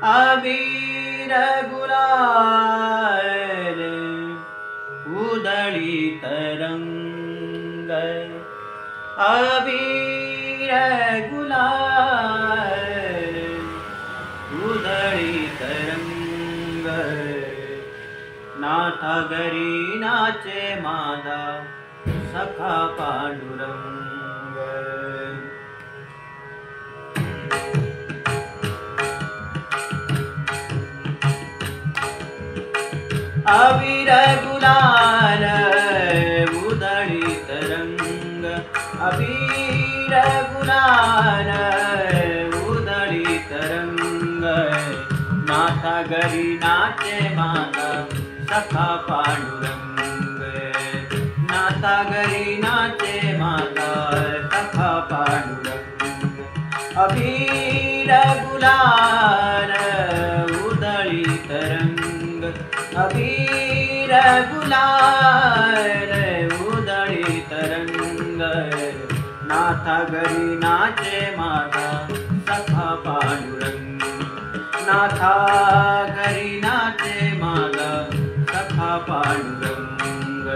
अबीर गुलाल उधळी तरंग, अबीर गुलाल उधळी तरंग, नाथा घरी नाचे माझा सखा पांडुरंग। अबीर गुलाल उधळी तरंग, अबीर गुलाल उधळी तरंग, नाथा घरी नाचे माझा सखा पांडुरंग, नाथा घरी नाचे माझा सखा पांडुरंग। अबीर गुलाल उधळी तरंग, अबीर गुलाल उधळी तरंग, नाथा घरी नाचे माझा सखा पांडुरंग, नाथा घरी नाचे माझा सखा पांडुरंग।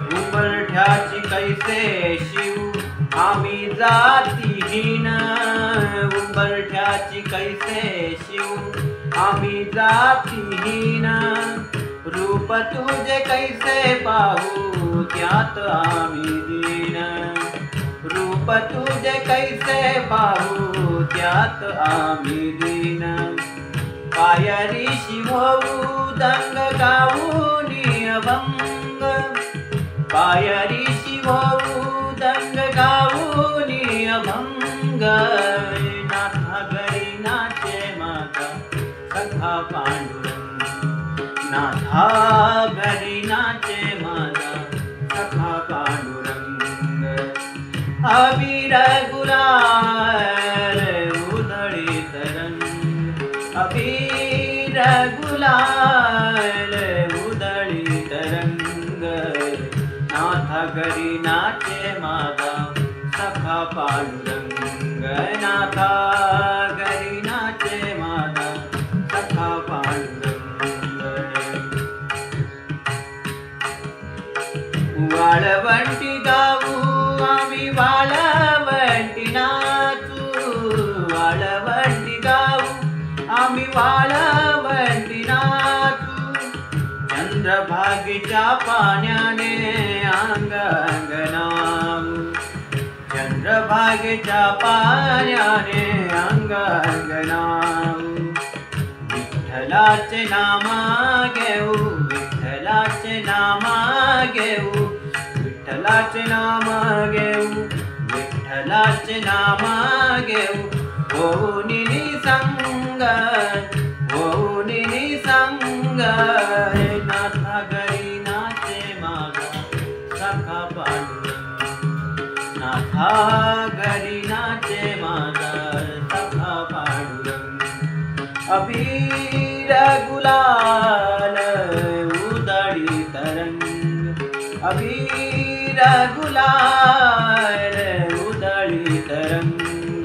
उंबरठ्याची कैसे शिव आम्ही जातीहीन, उंबरठ्याची कैसे शिव आम्ही जातीहीन, रूप तुझे कैसे पाहू त्यात आम्ही दीन, रूप तुझे कैसे पाहू त्यात आम्ही दीन। पायरी शिवू दंग गाऊनी अभंग, पायरी शिवू दंग गाऊनी अभंग, नाथा घरी नाचे माझा सखा पांडुरंग, नाथा घरी नाचे माझा सखा पांडुरंग। अबीर गुलाल उधळी तरंग, अबीर गुलाल उधळी तरंग, नाथा घरी नाचे माझा सखा पांडुरंग, नाथा घरी नाचे माझा सखा पांडुरंग। वाळवंटी गाऊ आम्ही वाळवंटी नाचू, वाळवंटी गाऊ आम्ही वाळवंटी नाचू, चंद्रभागेच्या पाण्याने अंग अंग नावू, चंद्रभागेच्या पाण्याने अंग अंग नावू, विठ्ठलाचे नामा घेऊ, विठ्ठलाचे नामा घेऊ, विठ्ठलाचे नाम घेऊ, विठ्ठलाचे नाम घेऊ, होऊन निसंग, होऊन निसंग, नाथा घरी नाचे माझा सखा पांडुरंग, नाथा घरी नाचे माझा सखा पांडुरंग। अबीर गुलाल उधळी तरंग, अबीर गुलाल उधळी तरंग,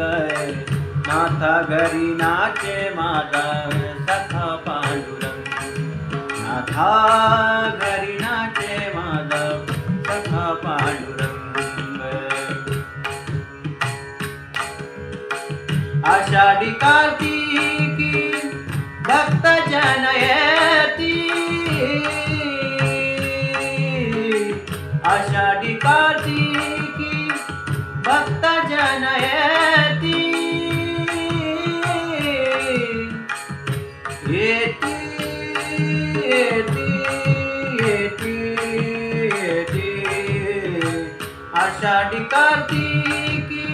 नाथा घरी नाचे माझा सखा पांडुरंग, नाथा घरी नाचे माझा सखा पांडुरंग। आषाढी कार्तिकी भक्त जन येती, आषाढी कार्तिकी भक्त जन येती, येती येती येती येती, आषाढी कार्तिकी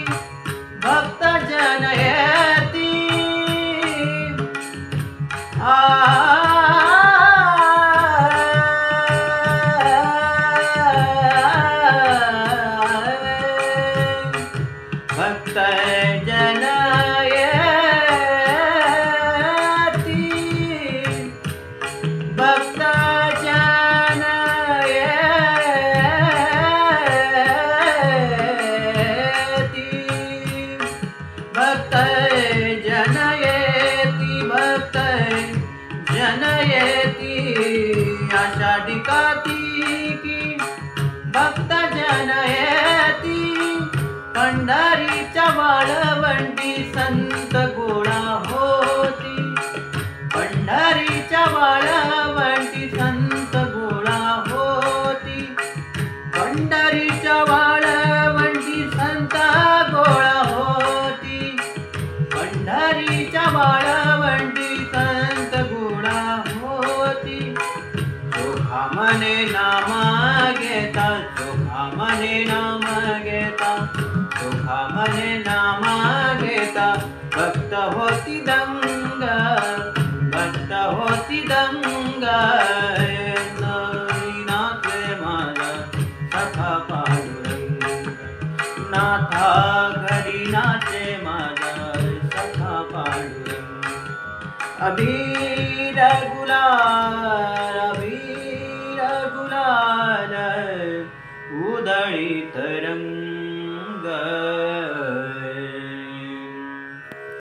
भक्त जनयती भक्त जनयती भक्त जनयती भक्त जनयती आषाढी कार्तिकी भक्त जनयती पंढरीच्या वाळवंटी संत गोळा होती पंढरीच्या वाळवंटी संत गोळा होती पंढरीच्या वाळवंटी संत गोळा होती पंढरीच्या वाळवंटी संत गोळा होती चोखा मने नाम घेता चोखा मने नाम घेता चोखा मने नाम घेता भक्त होती दंग भक्त होती दंग नाचे माझा सखा पांडुरंग नाथा घरी नाचे माझा सखा पांडुरंग अबीर गुलाल